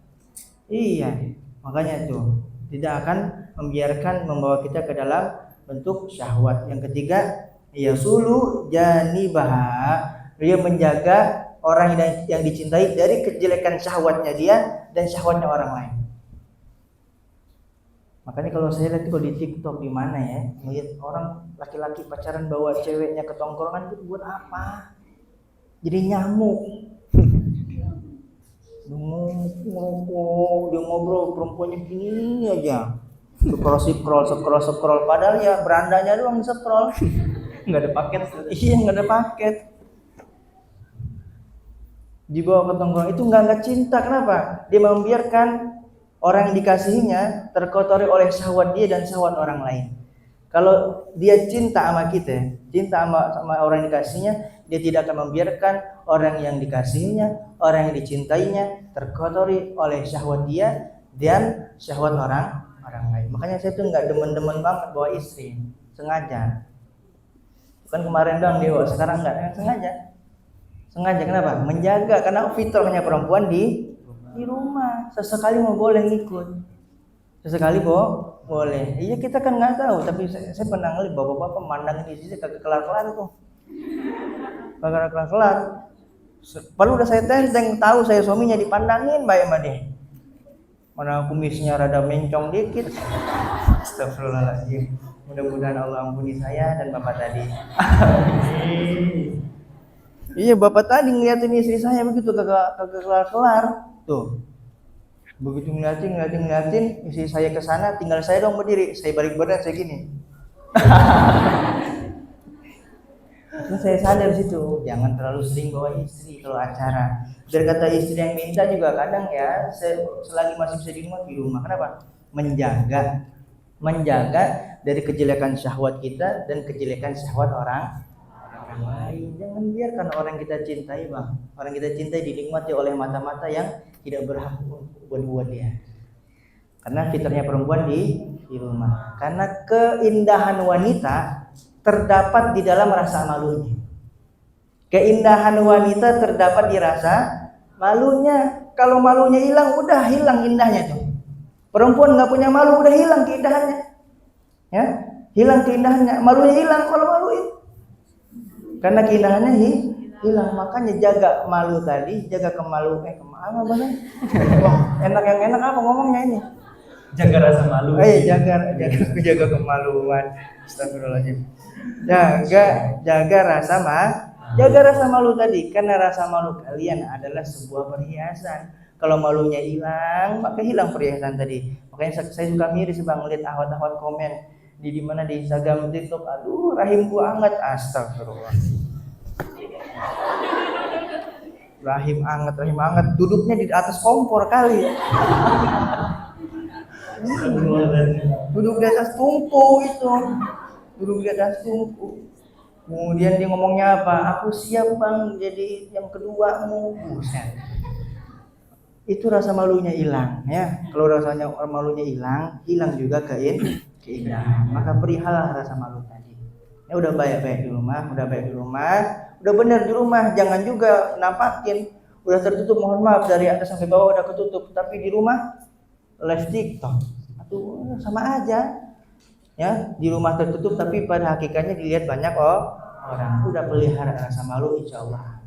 Iya, makanya tuh tidak akan membiarkan membawa kita ke dalam bentuk syahwat. Yang ketiga, yasulu janibah, dia menjaga orang yang dicintai dari kejelekan syahwatnya dia dan syahwatnya orang lain. Makanya kalau saya lihat kalau di TikTok di mana ya, melihat orang laki-laki pacaran bawa ceweknya ke tongkrongan, itu buat apa? Jadi nyamuk. Dia ngobrol perempuannya gini aja. Scroll, padahal ya berandanya doang scroll. Nggak ada paket. Iya, nggak ada paket. Dibawa ke tongkrongan itu nggak cinta. Kenapa? Dia membiarkan orang yang dikasihinya terkotori oleh syahwat dia dan syahwat orang lain. Kalau dia cinta sama kita, cinta sama orang yang dikasihnya, dia tidak akan membiarkan orang yang dikasihinya, orang yang dicintainya terkotori oleh syahwat dia dan syahwat orang lain. Makanya saya tuh nggak demen-demen banget bawa istri, sengaja. Bukan kemarin doang dewa, sekarang nggak, sengaja. Kenapa? Menjaga, karena fitrahnya perempuan di rumah. Sesekali mau boleh ngikut, sesekali boleh. Iya, kita kan nggak tahu, tapi saya pernah ngeliat bapak-bapak mandangin istri kagak kelar-kelar tuh. Kagak kelar-kelar. Baru udah saya tenteng, tahu saya suaminya dipandangin baik sama dia. Mana kumisnya rada mencong dikit. Astagfirullahaladzim. Mudah-mudahan Allah ampuni saya dan bapak tadi. Iya, bapak tadi ngeliatin istri saya begitu kagak kelar-kelar. Tuh. Begitu ngeliatin istri saya ke sana, tinggal saya dong berdiri, saya balik badan saya gini. Terus saya sadar situ, jangan terlalu sering bawa istri kalau acara. Biar kata istri yang minta juga kadang ya, selagi masih bisa di rumah. Kenapa? Menjaga dari kejelekan syahwat kita dan kejelekan syahwat orang lain. Jangan biarkan orang kita cintai, Bang. Orang kita cintai dinikmati oleh mata-mata yang tidak berhak buat dia. Karena fitrahnya perempuan di rumah. Karena keindahan wanita terdapat di dalam rasa malunya. Keindahan wanita terdapat di rasa malunya. Kalau malunya hilang, udah hilang indahnya tuh. Perempuan nggak punya malu, udah hilang keindahannya. Ya, hilang keindahannya. Malunya hilang kalau maluin. Karena keindahannya hilang. Makanya jaga malu tadi, jaga kemaluan. Apa bang? Enak yang enak apa ngomongnya ini? Jaga rasa malu. Jaga kemaluan. Astagfirullahaladzim. Jaga rasa malu tadi, karena rasa malu kalian adalah sebuah perhiasan. Kalau malunya hilang, maka hilang perhiasan tadi. Makanya saya suka miris bang, lihat akhwat-akhwat komen di mana di Instagram, TikTok, aduh rahimku hangat, astagfirullah. Rahim hangat, duduknya di atas kompor kali. Duduk di atas tungku itu. Kemudian dia ngomongnya apa? Aku siap bang jadi yang keduamu. Buset. Itu rasa malunya hilang ya. Kalau rasanya malunya hilang juga keindahan. Maka perihalah rasa malu tadi. Ya udah baik-baik di rumah, udah benar di rumah, jangan juga nampakin. Udah tertutup, mohon maaf, dari atas sampai bawah udah ketutup, tapi di rumah live TikTok. Aduh, sama aja. Ya, di rumah tertutup tapi pada hakikatnya dilihat banyak orang. Udah pelihara rasa malu, insyaallah.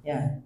Ya.